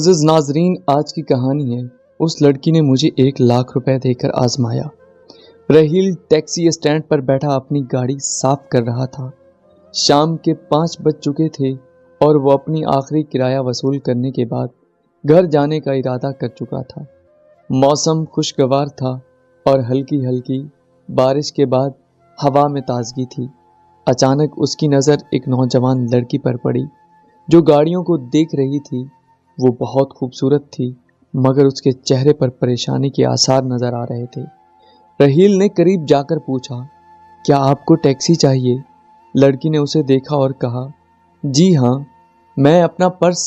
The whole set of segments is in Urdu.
معزز ناظرین، آج کی کہانی ہے اس لڑکی نے مجھے 1,00,000 روپے دے کر آزمایا۔ رحیل ٹیکسی اسٹینڈ پر بیٹھا اپنی گاڑی صاف کر رہا تھا۔ شام کے 5 بج چکے تھے اور وہ اپنی آخری کرایہ وصول کرنے کے بعد گھر جانے کا ارادہ کر چکا تھا۔ موسم خوشگوار تھا اور ہلکی ہلکی بارش کے بعد ہوا میں تازگی تھی۔ اچانک اس کی نظر ایک نوجوان لڑکی پر پڑی جو گاڑیوں کو دیکھ رہی تھی۔ وہ بہت خوبصورت تھی مگر اس کے چہرے پر پریشانی کے آثار نظر آ رہے تھے۔ رحیل نے قریب جا کر پوچھا، کیا آپ کو ٹیکسی چاہیے؟ لڑکی نے اسے دیکھا اور کہا، جی ہاں، میں اپنا پرس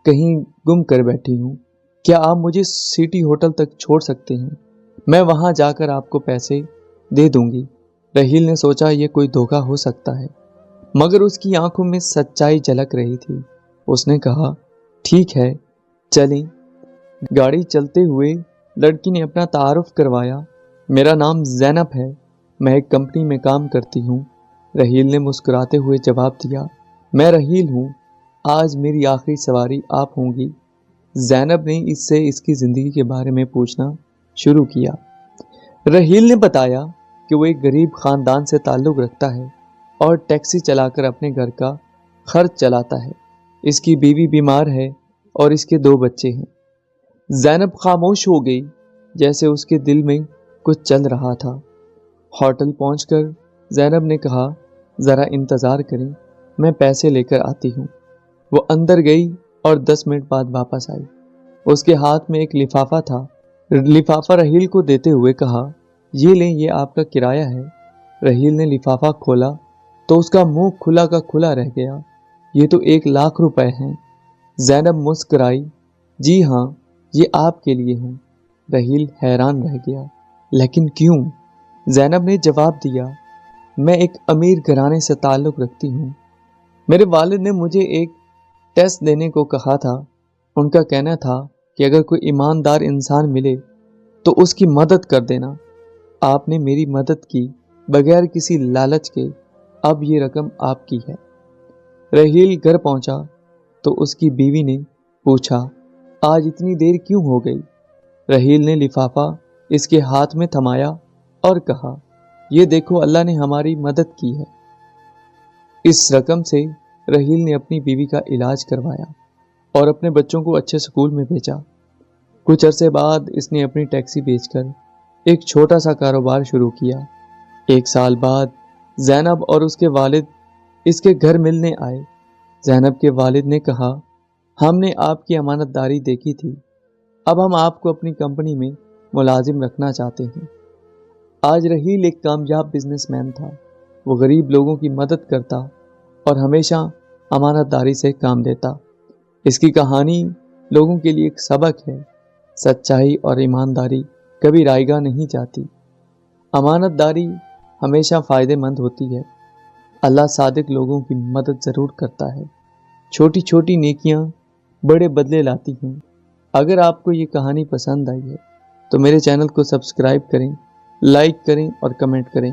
کہیں گم کر بیٹھی ہوں۔ کیا آپ مجھے سٹی ہوٹل تک چھوڑ سکتے ہیں؟ میں وہاں جا کر آپ کو پیسے دے دوں گی۔ رحیل نے سوچا یہ کوئی دھوکہ ہو سکتا ہے مگر اس کی آنکھوں میں سچائی جھلک رہی تھی۔ اس نے کہا، ٹھیک ہے، چلیں۔ گاڑی چلتے ہوئے لڑکی نے اپنا تعارف کروایا، میرا نام زینب ہے، میں ایک کمپنی میں کام کرتی ہوں۔ رحیل نے مسکراتے ہوئے جواب دیا، میں رحیل ہوں، آج میری آخری سواری آپ ہوں گی۔ زینب نے اس سے اس کی زندگی کے بارے میں پوچھنا شروع کیا۔ رحیل نے بتایا کہ وہ ایک غریب خاندان سے تعلق رکھتا ہے اور ٹیکسی چلا کر اپنے گھر کا خرچ چلاتا ہے۔ اس کی بیوی بیمار ہے اور اس کے 2 بچے ہیں۔ زینب خاموش ہو گئی، جیسے اس کے دل میں کچھ چل رہا تھا۔ ہوٹل پہنچ کر زینب نے کہا، ذرا انتظار کریں، میں پیسے لے کر آتی ہوں۔ وہ اندر گئی اور 10 منٹ بعد واپس آئی۔ اس کے ہاتھ میں ایک لفافہ تھا۔ لفافہ رحیل کو دیتے ہوئے کہا، یہ لیں، یہ آپ کا کرایہ ہے۔ رحیل نے لفافہ کھولا تو اس کا منہ کھلا کا کھلا رہ گیا۔ یہ تو 1,00,000 روپے ہیں۔ زینب مسکرائی، جی ہاں، یہ آپ کے لیے ہیں۔ رحیل حیران رہ گیا، لیکن کیوں؟ زینب نے جواب دیا، میں ایک امیر گھرانے سے تعلق رکھتی ہوں۔ میرے والد نے مجھے ایک ٹیسٹ دینے کو کہا تھا۔ ان کا کہنا تھا کہ اگر کوئی ایماندار انسان ملے تو اس کی مدد کر دینا۔ آپ نے میری مدد کی بغیر کسی لالچ کے، اب یہ رقم آپ کی ہے۔ رحیل گھر پہنچا تو اس کی بیوی نے پوچھا، آج اتنی دیر کیوں ہو گئی؟ رحیل نے لفافہ اس کے ہاتھ میں تھمایا اور کہا، یہ دیکھو، اللہ نے ہماری مدد کی ہے۔ اس رقم سے رحیل نے اپنی بیوی کا علاج کروایا اور اپنے بچوں کو اچھے سکول میں بھیجا۔ کچھ عرصے بعد اس نے اپنی ٹیکسی بیچ کر ایک چھوٹا سا کاروبار شروع کیا۔ 1 سال بعد زینب اور اس کے والد اس کے گھر ملنے آئے۔ زینب کے والد نے کہا، ہم نے آپ کی امانت داری دیکھی تھی، اب ہم آپ کو اپنی کمپنی میں ملازم رکھنا چاہتے ہیں۔ آج رحیل ایک کامیاب بزنس مین تھا۔ وہ غریب لوگوں کی مدد کرتا اور ہمیشہ امانت داری سے کام لیتا۔ اس کی کہانی لوگوں کے لیے ایک سبق ہے، سچائی اور ایمانداری کبھی رائے گاہ نہیں جاتی۔ امانت داری ہمیشہ فائدہ مند ہوتی ہے۔ اللہ صادق لوگوں کی مدد ضرور کرتا ہے۔ چھوٹی چھوٹی نیکیاں بڑے بدلے لاتی ہیں۔ اگر آپ کو یہ کہانی پسند آئی ہے تو میرے چینل کو سبسکرائب کریں، لائک کریں اور کمنٹ کریں۔